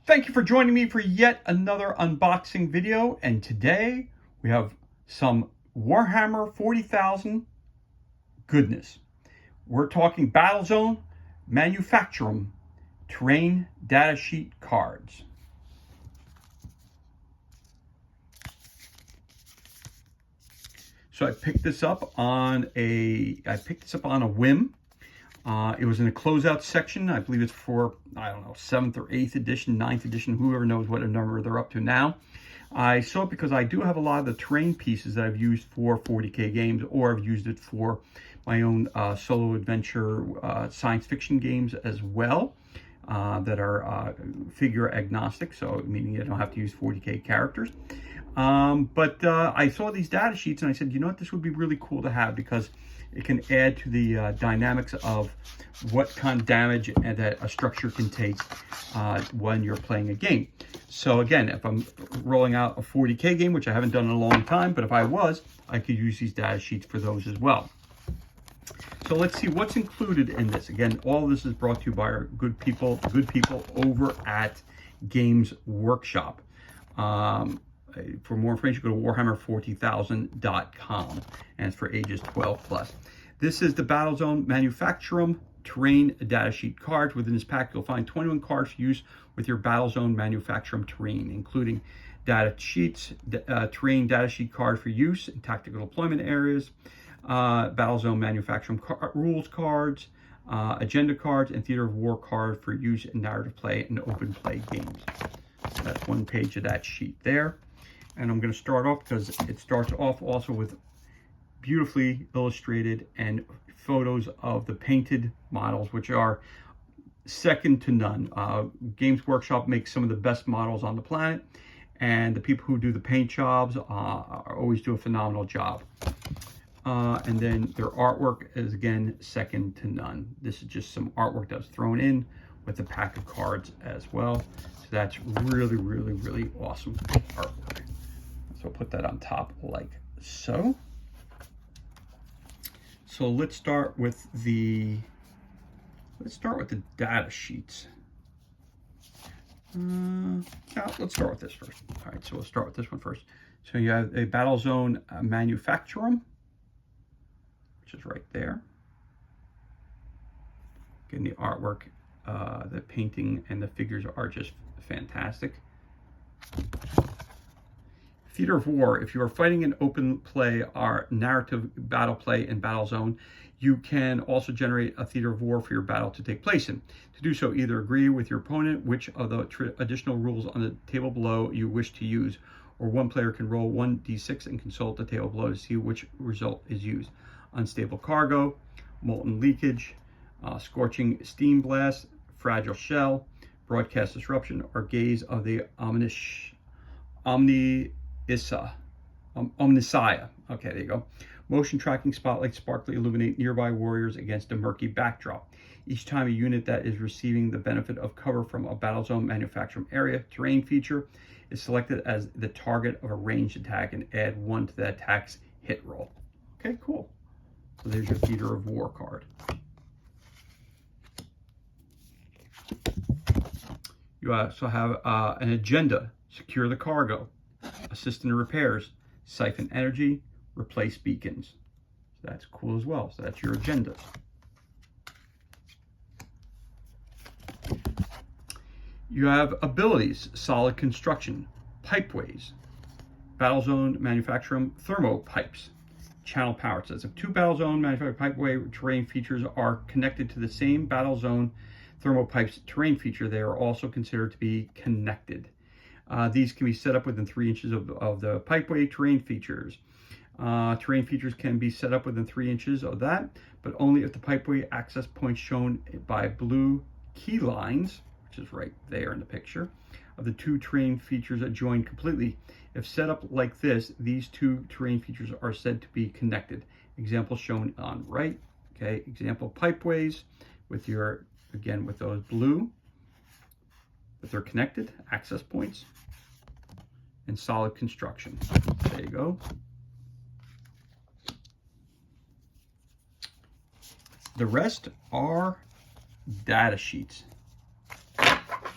Thank you for joining me for yet another unboxing video, and today we have some Warhammer 40,000 goodness. We're talking Battlezone Manufactorum terrain datasheet cards. So I picked this up on a whim. It was in a closeout section. I believe it's for, I don't know, 7th or 8th edition, 9th edition, whoever knows what number they're up to now. I saw it because I do have a lot of the terrain pieces that I've used for 40K games, or I've used it for my own solo adventure science fiction games as well, that are figure agnostic, so meaning you don't have to use 40K characters. But I saw these data sheets and I said, you know what, this would be really cool to have because it can add to the dynamics of what kind of damage that a structure can take when you're playing a game. So again, if I'm rolling out a 40K game, which I haven't done in a long time, but if I was, I could use these data sheets for those as well. So let's see what's included in this. Again, all of this is brought to you by our good people over at Games Workshop. For more information, go to warhammer40,000.com, and it's for ages 12 plus. This is the Battlezone Manufactorum terrain datasheet cards. Within this pack, you'll find 21 cards for use with your Battlezone Manufactorum terrain, including data sheets, terrain datasheet card for use in tactical deployment areas, Battlezone Manufactorum rules cards, agenda cards, and theater of war card for use in narrative play and open play games. So that's one page of that sheet there. And I'm going to start off because it starts off also with beautifully illustrated and photos of the painted models, which are second to none. Games Workshop makes some of the best models on the planet, and the people who do the paint jobs always do a phenomenal job. And then their artwork is, again, second to none. This is just some artwork that was thrown in with the pack of cards as well. So that's really, really, really awesome artwork. So put that on top like so. So let's start with the data sheets. Let's start with this first. All right, so we'll start with this one first. So you have a Battlezone Manufactorum, which is right there. Again, the artwork, the painting, and the figures are just fantastic. Theater of War. If you are fighting in open play or narrative battle play in Battlezone, you can also generate a theater of war for your battle to take place in. To do so, either agree with your opponent which of the additional rules on the table below you wish to use, or one player can roll 1d6 and consult the table below to see which result is used. Unstable cargo, molten leakage, scorching steam blast, fragile shell, broadcast disruption, or gaze of the Omnissiah. Okay, there you go. Motion tracking spotlights sparkly illuminate nearby warriors against a murky backdrop. Each time a unit that is receiving the benefit of cover from a Battlezone Manufacturing area terrain feature is selected as the target of a ranged attack and add 1 to the attack's hit roll. Okay, cool. So there's your Theater of War card. You also have an agenda. Secure the cargo. Assist in repairs, siphon energy, replace beacons. So that's cool as well. So that's your agendas. You have abilities, solid construction, pipeways, Battlezone Manufacturum thermo pipes, channel power. It says if 2 Battlezone Manufacturum pipeway terrain features are connected to the same Battlezone thermo pipes terrain feature, they are also considered to be connected. These can be set up within 3 inches of the pipeway terrain features. Terrain features can be set up within 3 inches of that, but only if the pipeway access points shown by blue key lines, which is right there in the picture, of the 2 terrain features adjoin completely. If set up like this, these 2 terrain features are said to be connected. Example shown on right. Okay, example pipeways with your, again, with those blue, but they're connected, access points, and solid construction. There you go. The rest are data sheets.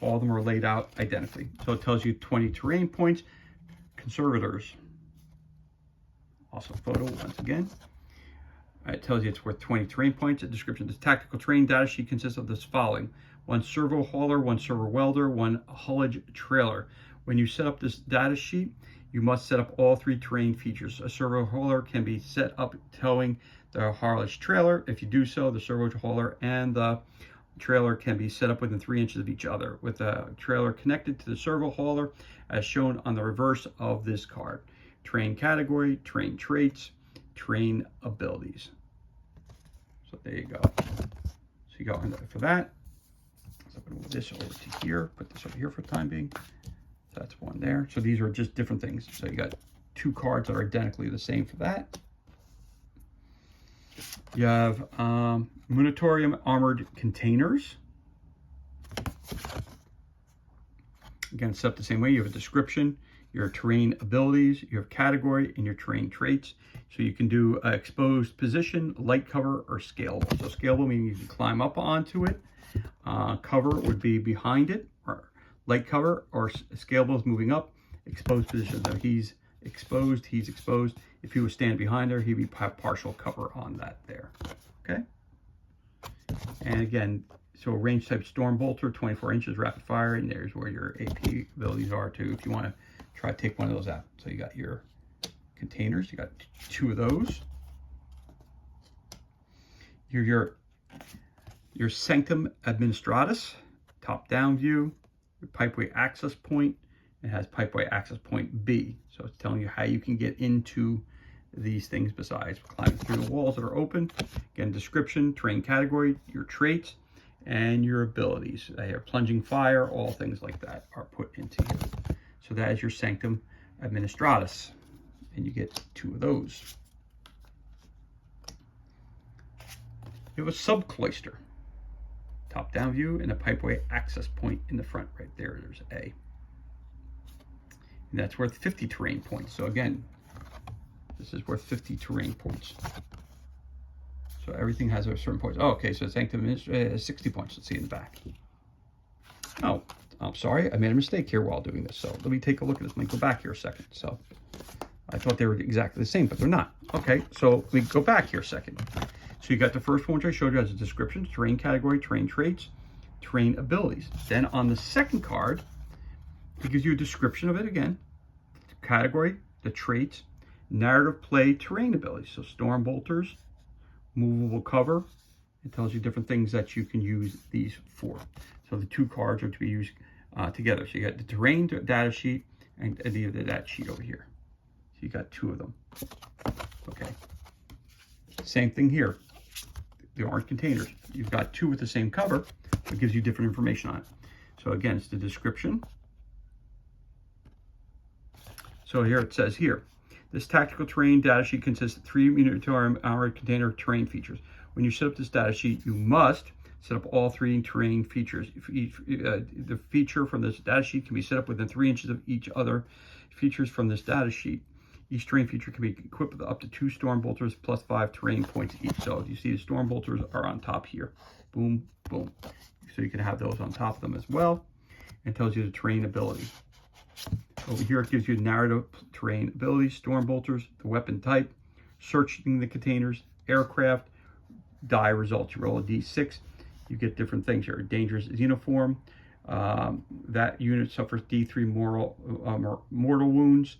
All of them are laid out identically. So it tells you 20 terrain points. Conservators. Also photo once again. It tells you it's worth 20 terrain points. A description. This tactical terrain data sheet consists of this following: 1 servo hauler, 1 servo welder, 1 haulage trailer. When you set up this data sheet, you must set up all 3 terrain features. A servo hauler can be set up towing the haulage trailer. If you do so, the servo hauler and the trailer can be set up within 3 inches of each other, with the trailer connected to the servo hauler as shown on the reverse of this card. Terrain category, terrain traits, terrain abilities. So there you go. So you go for that. So I'm going to move this over to here, put this over here for the time being. So that's one there. So these are just different things. So you got 2 cards that are identically the same for that. You have Manufactorum armored containers. Again, set up the same way. You have a description, your terrain abilities, your category, and your terrain traits. So you can do exposed position, light cover, or scalable. So scalable meaning you can climb up onto it. Cover would be behind it, or light cover, or scalable is moving up. Exposed position, so he's exposed, he's exposed. If he was standing behind her, he'd be partial cover on that there. Okay. And again, so range type storm bolter, 24 inches rapid fire, and there's where your AP abilities are too, if you want to try to take one of those out. So you got your containers, you got 2 of those. Your Sanctum Administratus, top down view, your pipeway access point. It has pipeway access point B. So it's telling you how you can get into these things besides climbing through the walls that are open. Again, description, terrain category, your traits, and your abilities. Your plunging fire, all things like that are put into here. So that is your Sanctum Administratus. And you get 2 of those. You have a subcloister. Top down view and a pipeway access point in the front right there. There's A. And that's worth 50 terrain points. So again, this is worth 50 terrain points. So everything has a certain point. Oh, okay, so Sanctum is 60 points. Let's see in the back. Oh, I'm sorry. I made a mistake here while doing this. So let me take a look at this. Let me go back here a second. So I thought they were exactly the same, but they're not. Okay, so we go back here a second. So you got the first one, which I showed you as a description, terrain category, terrain traits, terrain abilities. Then on the second card, it gives you a description of it again, the category, the traits, narrative play, terrain abilities. So storm bolters, movable cover. It tells you different things that you can use these for. So the 2 cards are to be used together. So you got the terrain data sheet and the data sheet over here. So you got 2 of them. Okay. Same thing here. The orange containers. You've got 2 with the same cover. It gives you different information on it. So again, it's the description. So here it says here, this tactical terrain data sheet consists of 3 Manufactorum armored container terrain features. When you set up this data sheet, you must set up all 3 terrain features. The feature from this data sheet can be set up within 3 inches of each other features from this data sheet. Each terrain feature can be equipped with up to 2 storm bolters plus 5 terrain points each. So you see the storm bolters are on top here. Boom, boom. So you can have those on top of them as well. And tells you the terrain ability. Over here it gives you narrative terrain abilities, storm bolters, the weapon type, searching the containers, aircraft, die results. You roll a d6, you get different things here. Dangerous xenoform, that unit suffers d3 mortal wounds.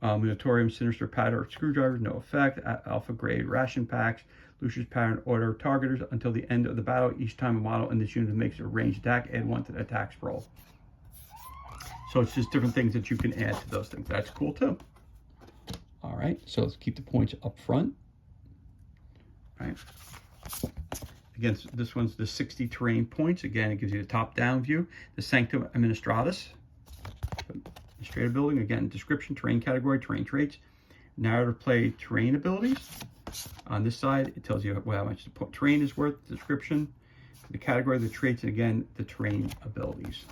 Manufactorum sinister pattern screwdrivers, no effect. Alpha grade ration packs, Lucius pattern auto targeters until the end of the battle. Each time a model in this unit makes a ranged attack, add 1 to the attack roll. So it's just different things that you can add to those things. That's cool too. All right, so let's keep the points up front. All right. Again, this one's the 60 terrain points. Again, it gives you the top-down view. The Sanctum Administratus. Administrative building. Again, description, terrain category, terrain traits, narrative play, terrain abilities. On this side, it tells you how much the terrain is worth, the description, the category, the traits, and again, the terrain abilities.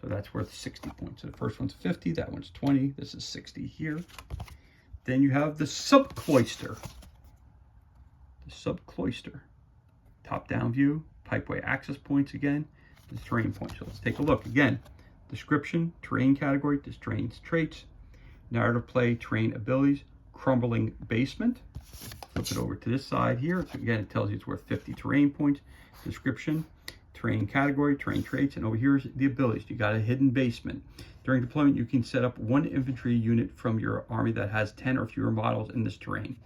So that's worth 60 points. So the first one's 50, that one's 20, this is 60 here. Then you have the subcloister. The subcloister. Top-down view, pipeway access points again, the terrain points. So let's take a look. Again, description, terrain category, terrain traits, narrative play, terrain abilities, crumbling basement. Flip it over to this side here. So again, it tells you it's worth 50 terrain points. Description, terrain category, terrain traits, and over here is the abilities. You got a hidden basement. During deployment, you can set up one infantry unit from your army that has 10 or fewer models in this terrain.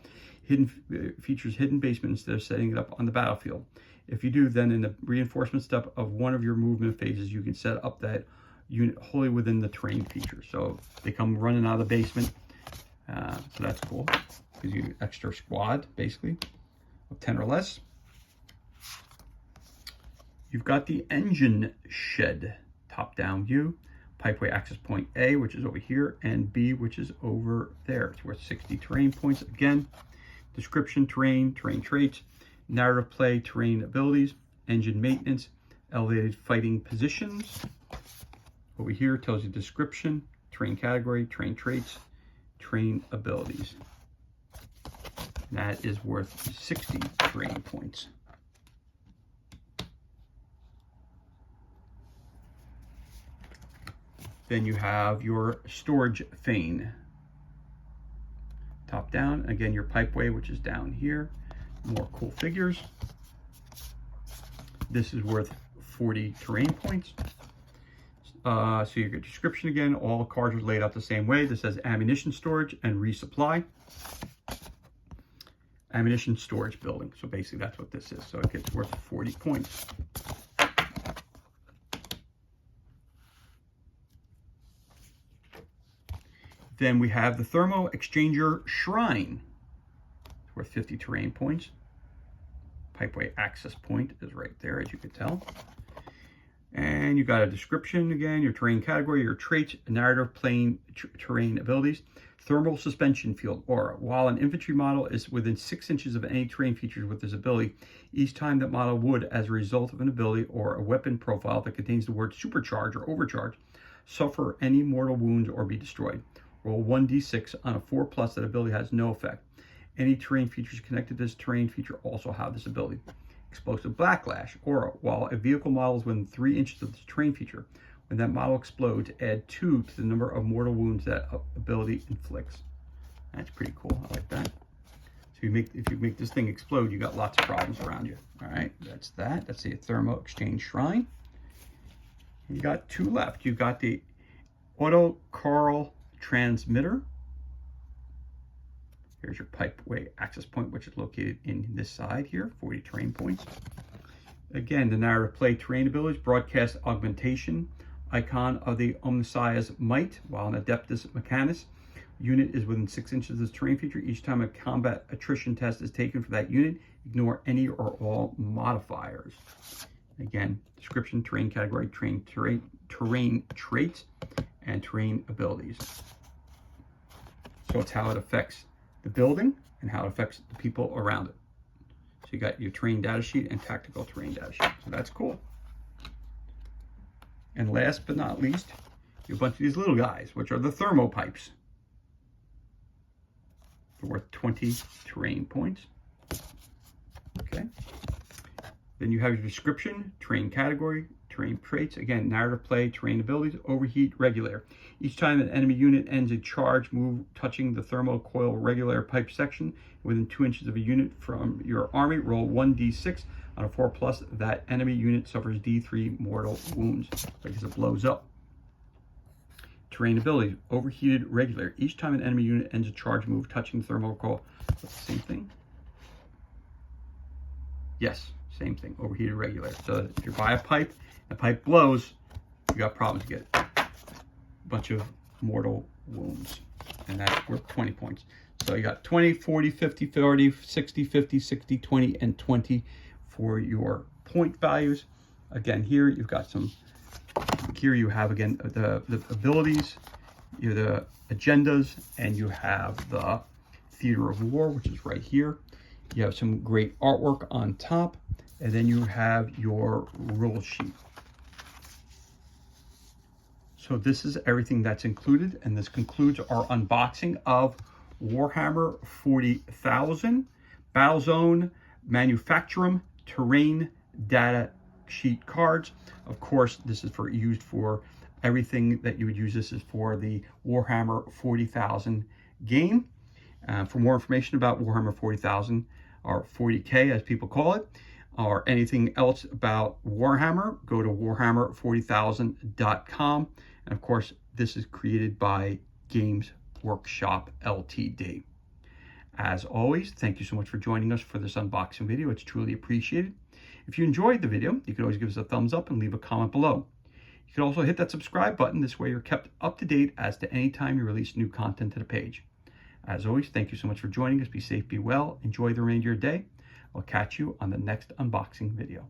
Features hidden basement instead of setting it up on the battlefield. If you do, then in the reinforcement step of one of your movement phases, you can set up that unit wholly within the terrain feature. So they come running out of the basement. So that's cool. Gives you extra squad, basically, of 10 or less. You've got the engine shed, top-down view. Pipeway access point A, which is over here, and B, which is over there. It's worth 60 terrain points. Again, description, terrain traits, narrative play, terrain abilities, engine maintenance, elevated fighting positions. Over here tells you description, terrain category, terrain traits, terrain abilities. And that is worth 60 terrain points. Then you have your storage fane. Top down, again, your pipeway, which is down here. More cool figures. This is worth 40 terrain points. So you get description again. All cards are laid out the same way. This says ammunition storage and resupply. Ammunition storage building. So basically that's what this is. So it gets worth 40 points. Then we have the Thermo Exchanger Shrine. It's worth 50 terrain points. Pipeway access point is right there, as you can tell. And you got a description again, your terrain category, your traits, narrative, plane, terrain abilities. Thermal suspension field aura. While an infantry model is within 6 inches of any terrain features with this ability, each time that model would, as a result of an ability or a weapon profile that contains the word supercharge or overcharge, suffer any mortal wounds or be destroyed. Roll 1d6 on a 4+. That ability has no effect. Any terrain features connected to this terrain feature also have this ability. Explosive backlash aura. While a vehicle model is within 3 inches of this terrain feature, when that model explodes, add 2 to the number of mortal wounds that ability inflicts. That's pretty cool. I like that. So if you make this thing explode, you got lots of problems around you. All right, that's that. That's the Thermo Exchange Shrine. You got 2 left. You got the Auto Carl transmitter. Here's your pipeway access point, which is located in this side here, 40 terrain points. Again, the narrative play terrain abilities, broadcast augmentation, icon of the Omnissiah's Might, while an Adeptus Mechanis unit is within 6 inches of this terrain feature. Each time a combat attrition test is taken for that unit, ignore any or all modifiers. Again, description, terrain category, terrain traits, and terrain abilities. So it's how it affects the building and how it affects the people around it. So you got your terrain data sheet and tactical terrain data sheet. So that's cool. And last but not least, you have a bunch of these little guys, which are the thermopipes. They're worth 20 terrain points. Okay. Then you have your description, terrain category, terrain traits, again, narrative play, terrain abilities, overheat regulator. Each time an enemy unit ends a charge move touching the thermocoil regulator pipe section within 2 inches of a unit from your army, roll 1d6 on a 4+. That enemy unit suffers d3 mortal wounds because it blows up. Terrain abilities, overheated regulator. Each time an enemy unit ends a charge move touching the thermocoil, that's the same thing. Yes, same thing, overheated regulator. So if you're by a pipe, the pipe blows, you got problems. You get a bunch of mortal wounds, and that's worth 20 points. So you got 20, 40, 50, 30, 60, 50, 60, 20, and 20 for your point values. Again, here you've got some, here you have, again, the abilities, you have the agendas, and you have the theater of war, which is right here. You have some great artwork on top, and then you have your rule sheet. So this is everything that's included, and this concludes our unboxing of Warhammer 40,000 Battlezone Manufacturum Terrain Data sheet cards. Of course, this is used for everything that you would use. This is for the Warhammer 40,000 game. For more information about Warhammer 40,000, or 40K as people call it, or anything else about Warhammer, go to warhammer40,000.com. And of course, this is created by Games Workshop Ltd. As always, thank you so much for joining us for this unboxing video. It's truly appreciated. If you enjoyed the video, you can always give us a thumbs up and leave a comment below. You can also hit that subscribe button. This way you're kept up to date as to any time you release new content to the page. As always, thank you so much for joining us. Be safe, be well, enjoy the remainder of your day. I'll catch you on the next unboxing video.